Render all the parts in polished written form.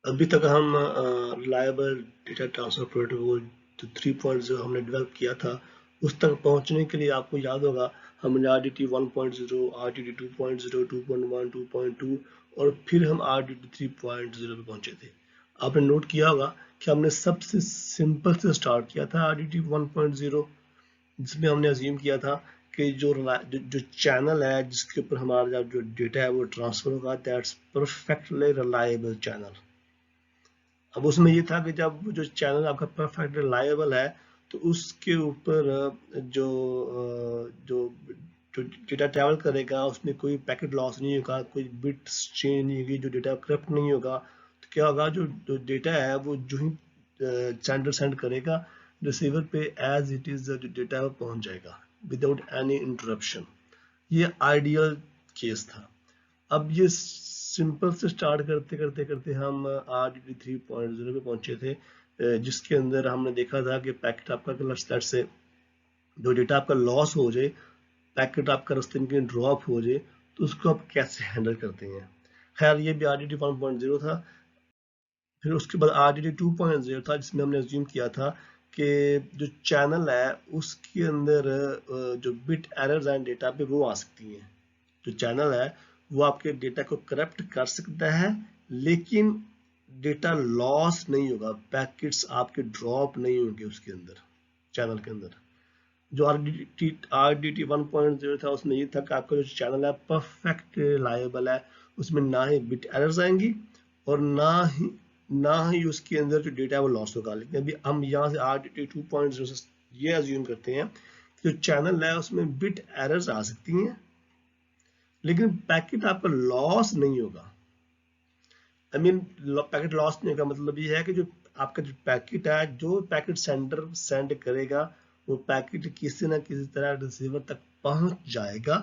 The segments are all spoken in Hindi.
अभी तक हम रिलायबल डेटा ट्रांसफर प्रोटोकॉल जो 3.0 हमने डेवलप किया था उस तक पहुंचने के लिए आपको याद होगा हमने RDT 1.0, RDT 2.0, 2.1, 2.2 और फिर हम RDT 3.0 पे पहुंचे थे। आपने नोट किया होगा कि हमने सबसे सिंपल से स्टार्ट किया था RDT 1.0, जिसमें हमने अज्यूम किया था कि जो चैनल है जिसके ऊपर हमारा जो डेटा है वो ट्रांसफर होगा, दैट्स परफेक्टली रिलायबल चैनल। अब उसमें ये था कि जब जो चैनल आपका परफेक्ट रिलायबल है तो उसके ऊपर जो जो जो डेटा ट्रैवल करेगा उसमें कोई पैकेट लॉस नहीं होगा, कोई बिट चेंज नहीं होगी, जो डेटा करप्ट नहीं होगा। तो क्या होगा, जो डेटा है वो जो ही सेंडर सेंड करेगा रिसीवर पे एज इट इज जो डेटा वो पहुंच जाएगा विदाउट एनी इंटरप्शन। ये आइडियल केस था। अब ये सिंपल से स्टार्ट करते करते करते हम RDT 3.0 पे पहुंचे थे, जिसके अंदर हमने देखा था कि पैकेट आपका क्लस्टर से जो डेटा आपका लॉस हो जाए, पैकेट आपका रास्ते में कहीं ड्रॉप हो जाए, तो उसको आप कैसे हैंडल करते हैं। खैर ये भी RDT 1.0 था। फिर उसके बाद RDT 2.0 था, जिसमें हमने अज्यूम किया था कि जो चैनल है उसके अंदर जो बिट एरर्स एंड डेटा पे वो आ सकती हैं। जो चैनल है वो आपके डेटा को करप्ट कर सकता है, लेकिन डेटा लॉस नहीं होगा, पैकेट्स आपके ड्रॉप नहीं होंगे उसके अंदर, चैनल के अंदर। जो RDT 1.0 था उसमें ये था कि आपका जो चैनल है परफेक्ट रिलायबल है, उसमें ना ही बिट एरर्स आएंगी और ना ही उसके अंदर जो डेटा है वो लॉस होगा। लेकिन अभी हम यहाँ से RDT 2.0 से ये अज्यूम करते हैं कि जो चैनल है उसमें बिट एरर्स आ सकती हैं, लेकिन पैकेट आपका लॉस नहीं होगा। आई मीन पैकेट लॉस नहीं होगा मतलब ये है कि जो आपका जो पैकेट है, जो पैकेट सेंडर सेंड करेगा वो पैकेट किसी ना किसी तरह रिसीवर तक पहुंच जाएगा,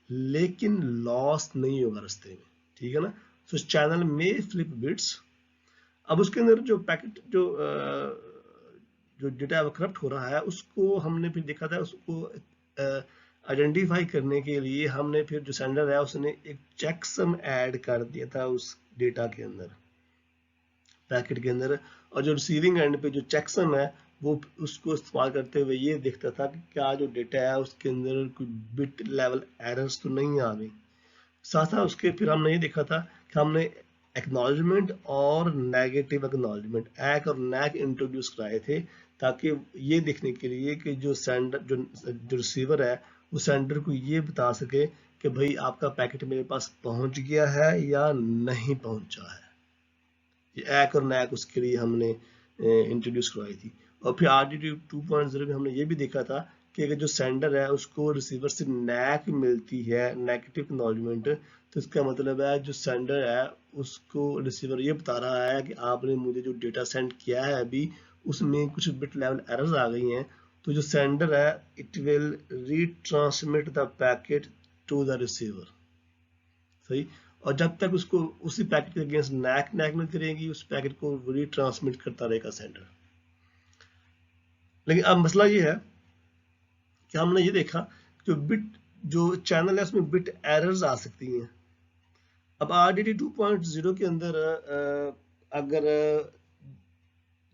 लेकिन लॉस नहीं होगा रास्ते में। ठीक है ना। सो चैनल में फ्लिप बिट्स। अब उसके अंदर जो पैकेट जो डेटा करप्ट हो रहा है उसको हमने फिर देखा था, उसको आइडेंटिफाई करने के लिए हमने फिर जो सेंडर है उसने एक चेकसम ऐड कर दिया था उस डेटा के अंदर, पैकेट के अंदर। और जो रिसीविंग एंड पे जो चेकसम है वो उसको इस्तेमाल करते हुए ये देखता था कि क्या जो डेटा है उसके अंदर कोई बिट लेवल एरर्स तो नहीं आ गई। साथ साथ उसके फिर हमने ये देखा था कि हमने एक्नॉलेजमेंट और नेगेटिव एक्नॉलेजमेंट एक और नैक इंट्रोड्यूस कराए थे, ताकि ये देखने के लिए कि जो सेंडर जो रिसीवर है वो सेंडर को ये बता सके कि भाई आपका पैकेट मेरे पास पहुंच गया है या नहीं पहुंचा है। ये एक और नैक उसके लिए हमने इंट्रोड्यूस करवाई थी। और फिर RDT 2.0 में हमने ये भी देखा था कि अगर जो सेंडर है उसको रिसीवर से नैक मिलती है, नेगेटिव एक्नॉलेजमेंट, तो इसका मतलब है जो सेंडर है उसको रिसीवर ये बता रहा है कि आपने मुझे जो डेटा सेंड किया है अभी उसमें कुछ बिट लेवल एरर्स आ गई हैं। तो जो सेंडर है it will retransmit the packet to the receiver. सही। और जब तक उसको उसी पैकेट के अगेंस्ट नैक नैक मिलती रहेगी उस पैकेट को रीट्रांसमिट करता रहेगा सेंडर। लेकिन अब मसला ये है कि हमने ये देखा जो बिट जो चैनल है उसमें बिट एरर्स आ सकती हैं। अब RDT 2.0 के अंदर अगर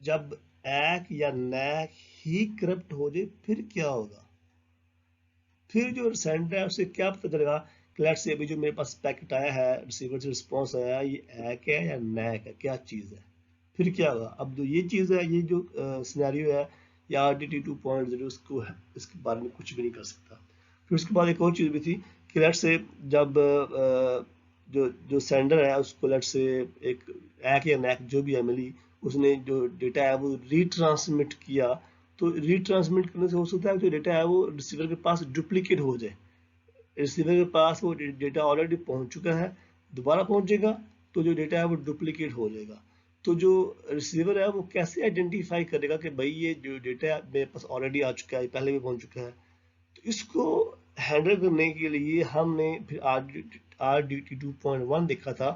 जब एक या नैक ही करप्ट हो जाए फिर क्या होगा, फिर जो सेंडर है उसे क्या पता चलेगा कि लेट्स से अभी जो मेरे पास पैकेट आया है रिसीवर से रिस्पॉन्स आया ये एक है या नैक है, क्या चीज़ है, फिर क्या होगा। अब जो ये चीज़ है, ये जो सिनेरियो है या RDT 2.0 उसको है, इसके बारे में कुछ भी नहीं कर सकता। फिर उसके बाद एक और चीज़ भी थी कि लेट्स से जब जो जो सेंडर है उसको लेट्स से एक या नैक जो भी है मिली, उसने जो डेटा है वो रीट्रांसमिट किया, तो रीट्रांसमिट करने से हो सकता है जो डेटा है वो रिसीवर के पास डुप्लीकेट हो जाए। रिसीवर के पास वो डेटा ऑलरेडी पहुंच चुका है, दोबारा पहुंचेगा तो जो डेटा है वो डुप्लीकेट हो जाएगा। तो जो रिसीवर है वो कैसे आइडेंटिफाई करेगा कि भाई ये जो डेटा मेरे पास ऑलरेडी आ चुका है, पहले भी पहुंच चुका है। तो इसको हैंडल करने के लिए हमने फिर RDT 2.1 देखा था,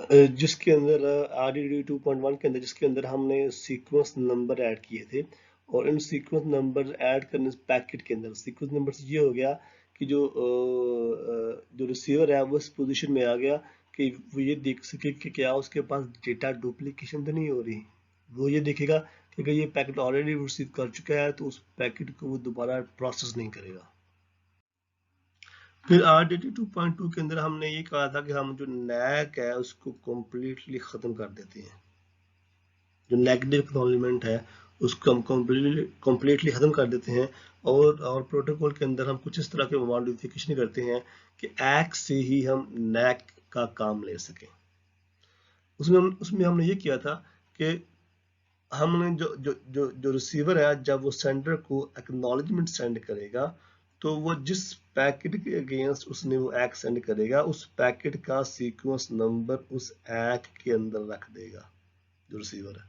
जिसके अंदर RDT 2.1 के अंदर जिसके अंदर हमने सीक्वेंस नंबर ऐड किए थे। और इन सीक्वेंस नंबर ऐड करने से पैकेट के अंदर सीक्वेंस नंबर से ये हो गया कि जो रिसीवर है वो इस पोजीशन में आ गया कि वो ये देख सके कि क्या उसके पास डेटा डुप्लीकेशन तो नहीं हो रही। वो ये देखेगा कि अगर ये पैकेट ऑलरेडी रिसीव कर चुका है तो उस पैकेट को वो दोबारा प्रोसेस नहीं करेगा। फिर RDT 2.2 के अंदर हमने ये कहा था कि हम जो नैक है उसको कम्प्लीटली ख़त्म कर देते हैं। जो नेगेटिव एक्नॉलेजमेंट है उसको हम कम्प्लीटली ख़त्म कर देते हैं और प्रोटोकॉल के अंदर हम कुछ इस तरह के मॉडिफिकेशन करते हैं कि एक्ट से ही हम नैक का काम ले सकें। उसमें हमने ये किया था कि हमने जो रिसीवर है जब वो सेंडर को एक्नॉलेजमेंट सेंड करेगा तो वो जिस पैकेट के अगेंस्ट उसने वो एक्ट सेंड करेगा उस पैकेट का सीक्वेंस नंबर उस एक्ट के अंदर रख देगा जो रिसीवर है।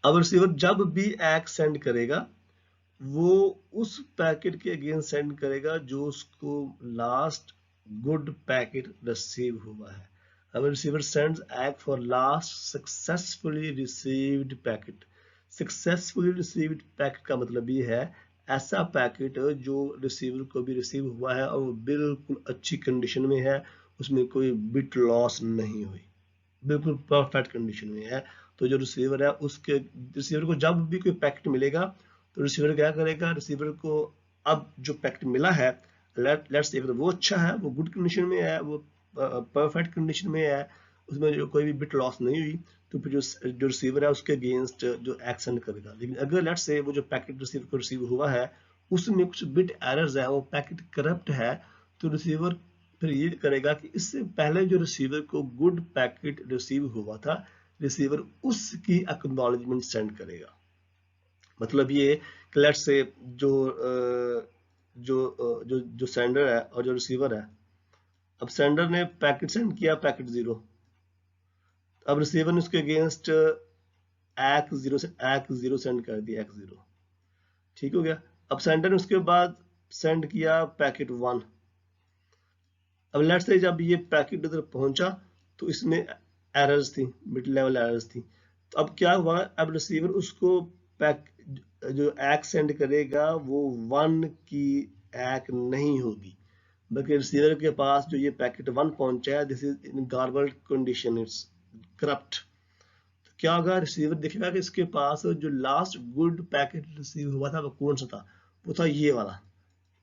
अब रिसीवर जब भी एक्ट सेंड करेगा वो उस पैकेट के अगेंस्ट सेंड करेगा जो उसको लास्ट गुड पैकेट रिसीव हुआ है। अब receiver sends act for last successfully received packet. Successfully received packet का मतलब ये है ऐसा पैकेट जो रिसीवर को भी रिसीव हुआ है और वो बिल्कुल अच्छी कंडीशन में है, उसमें कोई बिट लॉस नहीं हुई, बिल्कुल परफेक्ट कंडीशन में है। तो जो रिसीवर है उसके रिसीवर को जब भी कोई पैकेट मिलेगा तो रिसीवर क्या करेगा, रिसीवर को अब जो पैकेट मिला है लेट्स से वो अच्छा है, वो गुड कंडीशन में है, वो परफेक्ट कंडीशन में है, उसमें जो कोई भी बिट लॉस नहीं हुई, तो फिर जो रिसीवर है उसके अगेंस्ट जो एक्शन करेगा। लेकिन अगर लेट्स से वो जो पैकेट रिसीवर को रिसीव हुआ है उसमें कुछ बिट एरर्स है, वो पैकेट करप्ट है, तो रिसीवर फिर ये करेगा कि इससे पहले जो रिसीवर को गुड पैकेट रिसीव हुआ था रिसीवर उसकी एक्नॉलेजमेंट सेंड करेगा। मतलब ये कि लेट्स से जो सेंडर है और जो रिसीवर है, अब सेंडर ने पैकेट सेंड किया पैकेट 0, अब रिसीवर ने उसके अगेंस्ट एक्ट 0 सेंड कर दिया एक्ट 0, ठीक हो गया। अब सेंडर ने उसके बाद सेंड किया पैकेट 1। अब लेट्स से जब ये पैकेट उधर पहुंचा तो इसमें एरर्स थी, मिड लेवल एरर्स थी। तो अब क्या हुआ, अब रिसीवर उसको जो एक्ट सेंड करेगा वो 1 की एक्ट नहीं होगी, बल्कि रिसीवर के पास जो ये पैकेट 1 पहुंचा है this is in garbled condition, it's corrupt. तो क्या होगा, रिसीवर देखेगा कि इसके पास जो लास्ट गुड पैकेट रिसीव हुआ था वो कौन सा था, वो था ये वाला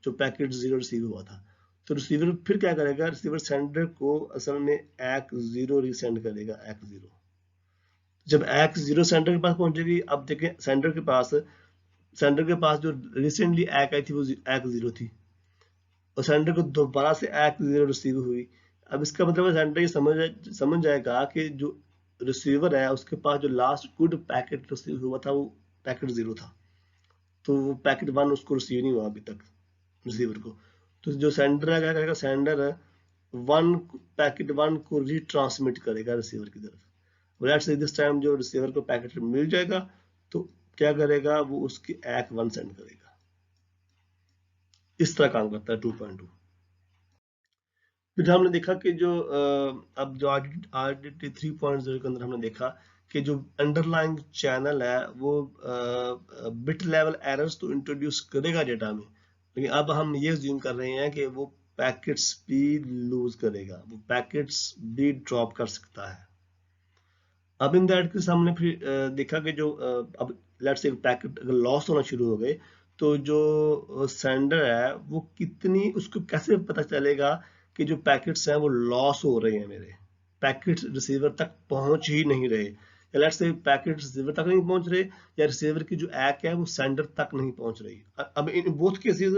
जो पैकेट 0 रिसीव हुआ था। तो रिसीवर फिर क्या करेगा, रिसीवर सेंडर को असल में एक्ट 0 रीसेंड करेगा, एक्ट 0। जब एक्ट 0 सेंडर के पास पहुंचेगी, अब देखें सेंडर के पास जो रिसेंटली एक्ट आई थी वो एक्ट 0 थी और सेंडर को दोबारा से एक्ट 0 रिसीव हुई। अब इसका मतलब सेंडर ये समझ जाएगा कि जो रिसीवर है उसके पास जो लास्ट गुड पैकेट रिसीव हुआ था वो पैकेट 0 था, तो वो पैकेट 1 उसको रिसीव नहीं हुआ अभी तक रिसीवर को। तो जो सेंडर है क्या करेगा, सेंडर पैकेट 1 को रीट्रांसमिट करेगा रिसीवर की तरफ। लेट्स से दिस टाइम जो रिसीवर को पैकेट मिल जाएगा तो क्या करेगा, वो उसकी एक्ट 1 सेंड करेगा। इस तरह काम करता है 2.2। फिर हमने देखा कि जो अब जो RDT 3.0 के अंदर हमने देखा कि जो अंडरलाइंग चैनल है वो बिट लेवल एरर्स तो इंट्रोड्यूस करेगा डेटा में, लेकिन अब हम ये ज्यूम कर रहे हैं कि वो पैकेट्स भी लूज करेगा, वो पैकेट्स भी ड्रॉप कर सकता है। अब इन दैट केस हमने फिर देखा कि जो अब लेट्स से पैकेट अगर लॉस होना शुरू हो गए तो जो सेंडर है वो कितनी, उसको कैसे पता चलेगा कि जो पैकेट्स हैं वो लॉस हो रहे हैं, मेरे पैकेट्स रिसीवर तक पहुंच ही नहीं रहे, या लेट्स से पैकेट रिसीवर तक नहीं पहुंच रहे या रिसीवर की जो एक्ट है वो सेंडर तक नहीं पहुंच रही। अब इन बोथ केसेस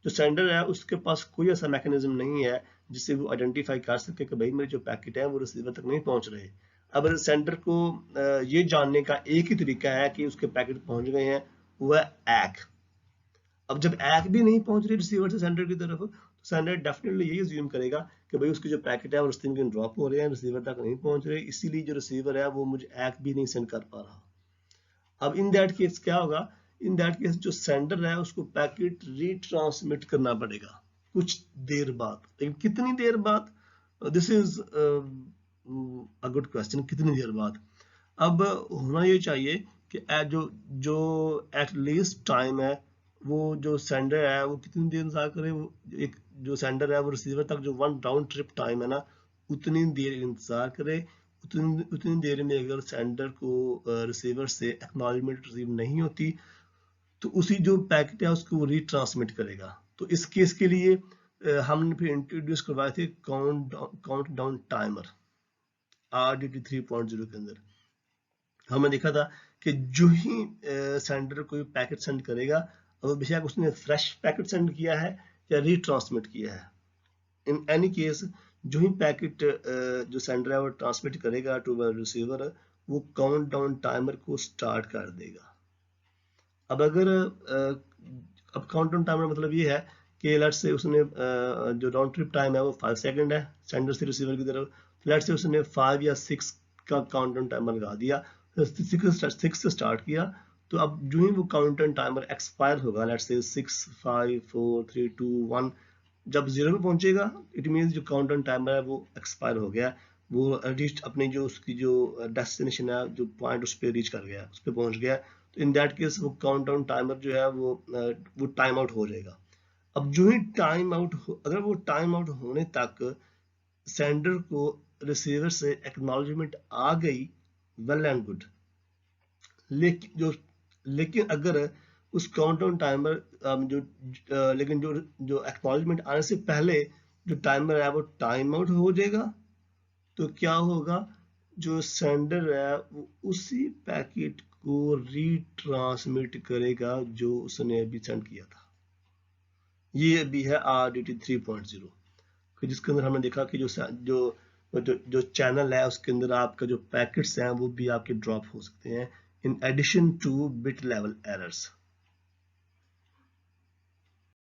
जो सेंडर है उसके पास कोई ऐसा मैकेनिज्म नहीं है जिससे वो आइडेंटिफाई कर सके कि भाई मेरे जो पैकेट है वो रिसीवर तक नहीं पहुंच रहे। अब सेंडर को ये जानने का एक ही तरीका है कि उसके पैकेट पहुंच गए हैं, वो है एक्ट। अब जब एक्ट भी नहीं पहुंच रही रिसीवर से सेंडर की तरफ तो सेंडर डेफिनेटली यही अज्यूम करेगा कि भाई उसके जो पैकेट है वो रस्ते में ड्रॉप हो रहे हैं, रिसीवर तक नहीं पहुंच रहे, इसीलिए जो रिसीवर है वो मुझे एक्ट भी नहीं सेंड कर पा रहा। अब इन दैट केस क्या होगा, इन दैट केस जो सेंडर है उसको पैकेट रीट्रांसमिट करना पड़ेगा कुछ देर बाद, लेकिन कितनी देर बाद, this is a good question, कितनी देर बाद। अब होना ये चाहिए कि जो एटलीस्ट टाइम है वो जो सेंडर है वो कितनी देर इंतजार करे, वो एक जो सेंडर है वो रिसीवर तक जो 1 राउंड ट्रिप टाइम है ना उतनी देर इंतजार करे। उतनी देर में अगर सेंडर को रिसीवर से एक्नॉलेजमेंट रिसीव नहीं होती तो उसी जो पैकेट है उसको रीट्रांसमिट करेगा। तो इस केस के लिए हमने फिर इंट्रोड्यूस करवाए थे काउंट डाउन टाइमर RDT 3.0 के अंदर। हमने देखा था कि जो ही सेंडर कोई पैकेट सेंड करेगा, और बेशक उसने फ्रेश पैकेट सेंड किया है या रीट्रांसमिट किया है, इन एनी केस जो ही पैकेट जो सेंडर है वो ट्रांसमिट करेगा टू रिसीवर, वो काउंट डाउन टाइमर को स्टार्ट कर देगा। अब अगर अब काउंट डाउन टाइमर मतलब ये है कि लेट्स से उसने जो राउंड ट्रिप टाइम है वो 5 सेकंड है सेंडर से रिसीवर की तरफ, लेट्स से उसने 5 या 6 का काउंट डाउन टाइमर लगा दिया, 6 से स्टार्ट किया, तो अब जो ही वो काउंट डाउन टाइमर एक्सपायर होगा, लेट्स से 6 5 4 3 2 1, जब 0 पे पहुंचेगा इट मींस जो काउंट डाउन टाइमर है वो एक्सपायर हो गया, वो रीच अपने जो उसकी जो डेस्टिनेशन है, जो पॉइंट उस पर रीच कर गया, उस पर पहुंच गया। तो इन दैट केस वो काउंट डाउन टाइमर जो है वो टाइम आउट हो जाएगा। अब जो ही टाइम आउट अगर वो टाइम आउट होने तक सेंडर को रिसीवर से एक्नॉलेजमेंट आ गई, वेल एंड गुड। लेकिन अगर उस काउंटडाउन टाइमर लेकिन जो एक्नॉलेजमेंट आने से पहले जो टाइमर है वो टाइम आउट हो जाएगा, तो क्या होगा, जो सेंडर है वो उसी पैकेट को रीट्रांसमिट करेगा जो उसने अभी सेंड किया था। ये अभी है RDT 3.0, जिसके अंदर हमने देखा कि जो चैनल है उसके अंदर आपका जो पैकेट्स हैं वो भी आपके ड्रॉप हो सकते हैं in addition to bit level errors.